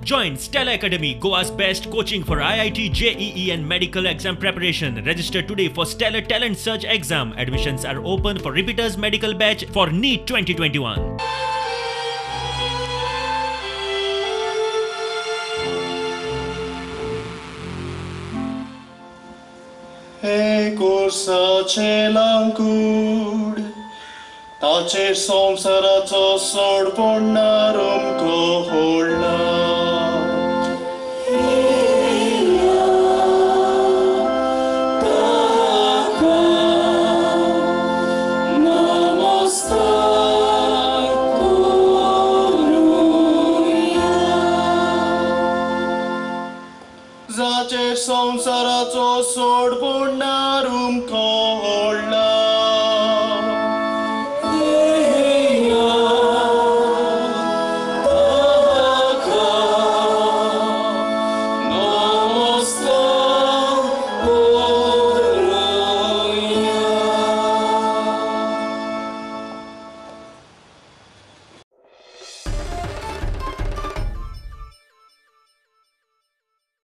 Join Stella Academy, Goa's best coaching for IIT, JEE and medical exam preparation. Register today for Stellar Talent Search exam. Admissions are open for repeaters medical batch for NEET 2021. Kursa celangkud Tacer samsaraca sorponnarum koholla Zacer samsaraca sorponnarum koholla